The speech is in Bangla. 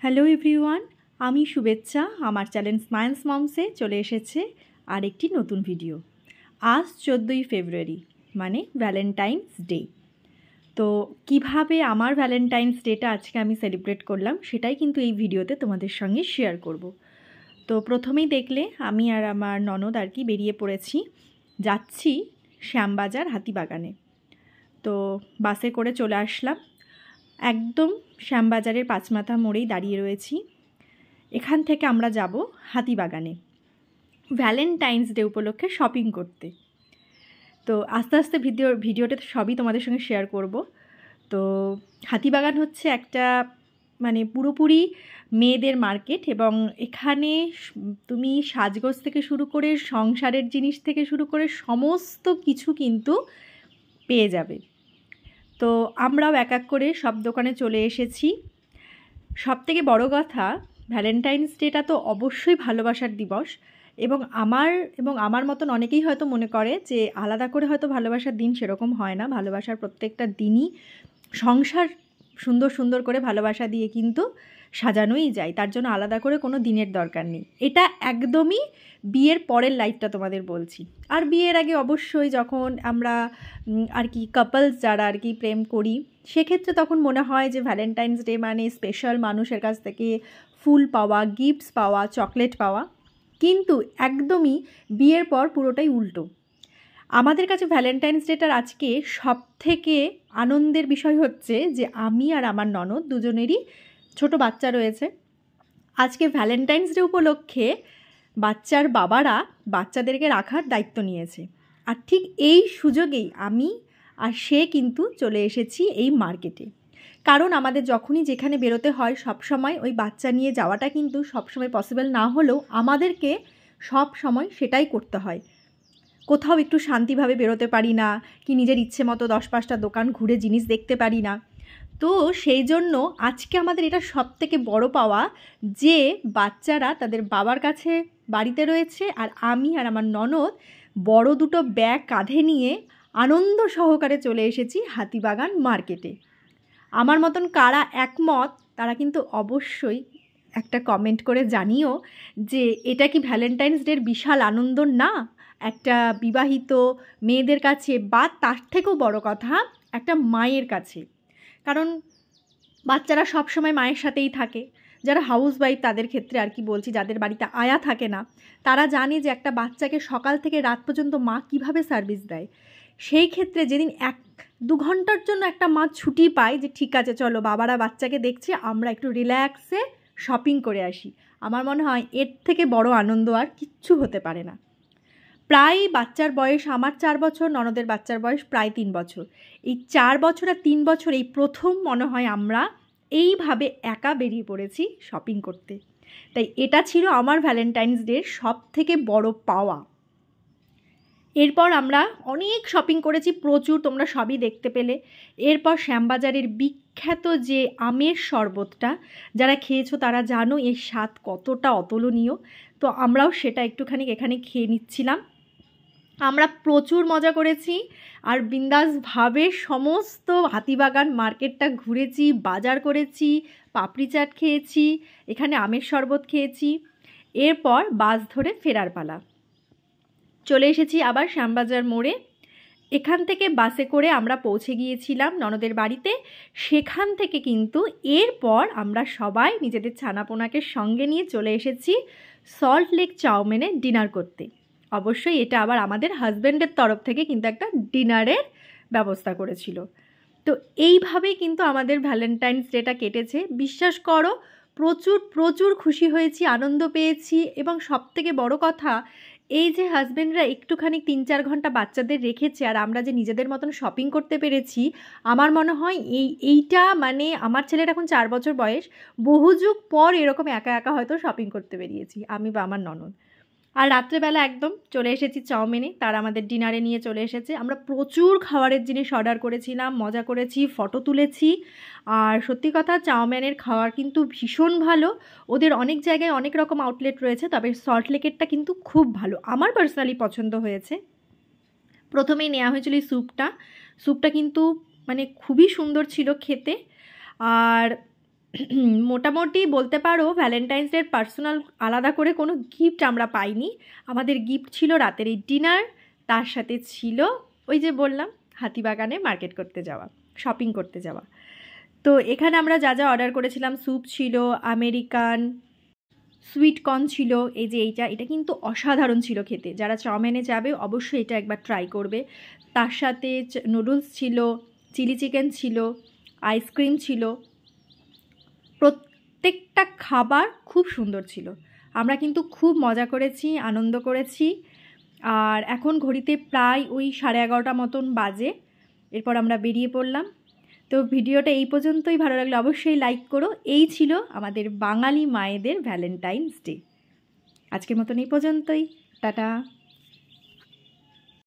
হ্যালো এভরিওয়ান, আমি শুভেচ্ছা। আমার চ্যানেল স্মাইলস মমসে চলে এসেছে আরেকটি নতুন ভিডিও। আজ 14ই ফেব্রুয়ারি মানে ভ্যালেন্টাইন্স ডে। তো কিভাবে আমার ভ্যালেন্টাইন্স ডেটা আজকে আমি সেলিব্রেট করলাম সেটাই কিন্তু এই ভিডিওতে তোমাদের সঙ্গে শেয়ার করব। তো প্রথমেই দেখলে আমি আর আমার ননদ আর কি বেরিয়ে পড়েছি, যাচ্ছি শ্যামবাজার হাতিবাগানে। তো বাসে করে চলে আসলাম, একদম শ্যামবাজারের পাঁচমাথা মোড়েই দাঁড়িয়ে রয়েছি। এখান থেকে আমরা যাব হাতিবাগানে ভ্যালেন্টাইন্স ডে উপলক্ষে শপিং করতে। তো আস্তে আস্তে ভিডিওটা সবই তোমাদের সঙ্গে শেয়ার করব। তো হাতিবাগান হচ্ছে একটা মানে পুরোপুরি মেয়েদের মার্কেট, এবং এখানে তুমি সাজগোজ থেকে শুরু করে সংসারের জিনিস থেকে শুরু করে সমস্ত কিছু কিন্তু পেয়ে যাবে। তো আমরাও এক এক করে সব দোকানে চলে এসেছি। সবথেকে বড় কথা, ভ্যালেন্টাইন্স ডেটা তো অবশ্যই ভালোবাসার দিবস, এবং আমার মতন অনেকেই হয়তো মনে করে যে আলাদা করে হয়তো ভালোবাসার দিন, সেরকম হয় না। ভালোবাসার প্রত্যেকটা দিনই সংসার সুন্দর সুন্দর করে ভালোবাসা দিয়ে কিন্তু সাজানোই যায়, তার জন্য আলাদা করে কোনো দিনের দরকার নেই। এটা একদমই বিয়ের পরের লাইফটা তোমাদের বলছি। আর বিয়ের আগে অবশ্যই যখন আমরা আর কি কাপলস যারা আর কি প্রেম করি, সেক্ষেত্রে তখন মনে হয় যে ভ্যালেন্টাইন্স ডে মানে স্পেশাল মানুষের কাছ থেকে ফুল পাওয়া, গিফটস পাওয়া, চকলেট পাওয়া। কিন্তু একদমই বিয়ের পর পুরোটাই উল্টো। আমাদের কাছে ভ্যালেন্টাইন্স ডেটার আজকে সবথেকে আনন্দের বিষয় হচ্ছে যে আমি আর আমার ননদ দুজনেরই ছোট বাচ্চা রয়েছে। আজকে ভ্যালেন্টাইন্স ডে উপলক্ষে বাচ্চার বাবারা বাচ্চাদেরকে রাখার দায়িত্ব নিয়েছে। আর ঠিক এই সুযোগেই আমি আর সে কিন্তু চলে এসেছি এই মার্কেটে। কারণ আমাদের যখনই যেখানে বেরোতে হয় সবসময় ওই বাচ্চা নিয়ে যাওয়াটা কিন্তু সবসময় পসিবল না হলেও আমাদেরকে সব সময় সেটাই করতে হয়। কোথাও একটু শান্তিভাবে বেরোতে পারি না, কি নিজের ইচ্ছে মতো 10-5টা দোকান ঘুরে জিনিস দেখতে পারি না। তো সেই জন্য আজকে আমাদের এটা সবথেকে বড় পাওয়া যে বাচ্চারা তাদের বাবার কাছে বাড়িতে রয়েছে, আর আমি আর আমার ননদ বড় দুটো ব্যাগ কাঁধে নিয়ে আনন্দ সহকারে চলে এসেছি হাতিবাগান মার্কেটে। আমার মতন কারা একমত তারা কিন্তু অবশ্যই একটা কমেন্ট করে জানিও যে এটা কি ভ্যালেন্টাইন্স ডের বিশাল আনন্দ না একটা বিবাহিত মেয়েদের কাছে, বা তার থেকেও বড় কথা একটা মায়ের কাছে। কারণ বাচ্চারা সবসময় মায়ের সাথেই থাকে। যারা হাউস ওয়াইফ তাদের ক্ষেত্রে আর কি বলছি, যাদের বাড়িতে আয়া থাকে না, তারা জানে যে একটা বাচ্চাকে সকাল থেকে রাত পর্যন্ত মা কিভাবে সার্ভিস দেয়। সেই ক্ষেত্রে যেদিন 1-2 ঘন্টার জন্য একটা মা ছুটি পায় যে ঠিক আছে চলো বাবারা বাচ্চাকে দেখছে, আমরা একটু রিল্যাক্সে শপিং করে আসি, আমার মনে হয় এর থেকে বড় আনন্দ আর কিচ্ছু হতে পারে না। প্রায় বাচ্চার বয়স আমার 4 বছর, ননদের বাচ্চার বয়স প্রায় 3 বছর। এই 4 বছর আর 3 বছর এই প্রথম মনে হয় আমরা এইভাবে একা বেরিয়ে পড়েছি শপিং করতে। তাই এটা ছিল আমার ভ্যালেন্টাইন্স ডের সবথেকে বড় পাওয়া। এরপর আমরা অনেক শপিং করেছি, প্রচুর, তোমরা সবই দেখতে পেলে। এরপর শ্যামবাজারের বিখ্যাত যে আমের শরবতটা, যারা খেয়েছো তারা জানো এর স্বাদ কতটা অতুলনীয়। তো আমরাও সেটা একটুখানি এখানে খেয়ে নিচ্ছিলাম। আমরা প্রচুর মজা করেছি আর বিন্দাসভাবে সমস্ত হাতিবাগান মার্কেটটা ঘুরেছি, বাজার করেছি, পাপড়ি চাট খেয়েছি, এখানে আমের শরবত খেয়েছি। এরপর বাস ধরে ফেরার পালা। চলে এসেছি আবার শ্যামবাজার মোড়ে। এখান থেকে বাসে করে আমরা পৌঁছে গিয়েছিলাম ননদের বাড়িতে। সেখান থেকে কিন্তু এরপর আমরা সবাই নিজেদের ছানাপোনাকে সঙ্গে নিয়ে চলে এসেছি সল্ট লেক চাউমিনে ডিনার করতে। অবশ্যই এটা আবার আমাদের হাজব্যান্ডের তরফ থেকে কিন্তু একটা ডিনারের ব্যবস্থা করেছিল। তো এইভাবেই কিন্তু আমাদের ভ্যালেন্টাইন্স ডেটা কেটেছে। বিশ্বাস করো প্রচুর প্রচুর খুশি হয়েছি, আনন্দ পেয়েছি, এবং সবথেকে বড় কথা এই যে হাজব্যান্ডরা একটুখানি 3-4 ঘন্টা বাচ্চাদের রেখেছে আর আমরা যে নিজেদের মতন শপিং করতে পেরেছি, আমার মনে হয় এইটা মানে আমার ছেলের এখন 4 বছর বয়স, বহু যুগ পর এরকম একা একা হয়তো শপিং করতে বেরিয়েছি আমি বা আমার ননদ। আর রাত্রেবেলা একদম চলে এসেছি চাউমিনে, তারা আমাদের ডিনারে নিয়ে চলে এসেছে। আমরা প্রচুর খাবারের জিনিস অর্ডার করেছিলাম, মজা করেছি, ফটো তুলেছি। আর সত্যি কথা চাউমিনের খাওয়ার কিন্তু ভীষণ ভালো। ওদের অনেক জায়গায় অনেক রকম আউটলেট রয়েছে, তবে সল্ট লেকেরটা কিন্তু খুব ভালো, আমার পার্সোনালি পছন্দ হয়েছে। প্রথমেই নেওয়া হয়েছিল এই স্যুপটা কিন্তু মানে খুবই সুন্দর ছিল খেতে। আর মোটামুটি বলতে পারো ভ্যালেন্টাইন্স ডের পার্সোনাল আলাদা করে কোনো গিফট আমরা পাইনি। আমাদের গিফট ছিল রাতের এই ডিনার, তার সাথে ছিল ওই যে বললাম হাতিবাগানে মার্কেট করতে যাওয়া, শপিং করতে যাওয়া। তো এখানে আমরা যা যা অর্ডার করেছিলাম, স্যুপ ছিল, আমেরিকান, সুইট কর্ন ছিল, এই যে এটা কিন্তু অসাধারণ ছিল খেতে। যারা চাউমিনে যাবে অবশ্যই এটা একবার ট্রাই করবে। তার সাথে নুডলস ছিল, চিলি চিকেন ছিল, আইসক্রিম ছিল। প্রত্যেকটা খাবার খুব সুন্দর ছিল। আমরা কিন্তু খুব মজা করেছি, আনন্দ করেছি। আর এখন ঘড়িতে প্রায় ওই 11:30 মতন বাজে। এরপর আমরা বেরিয়ে পড়লাম। তো ভিডিওটা এই পর্যন্তই। ভালো লাগলে অবশ্যই লাইক করো। এই ছিল আমাদের বাঙালি মায়েদের ভ্যালেন্টাইন্স ডে। আজকের মতন এই পর্যন্তই। টাটা।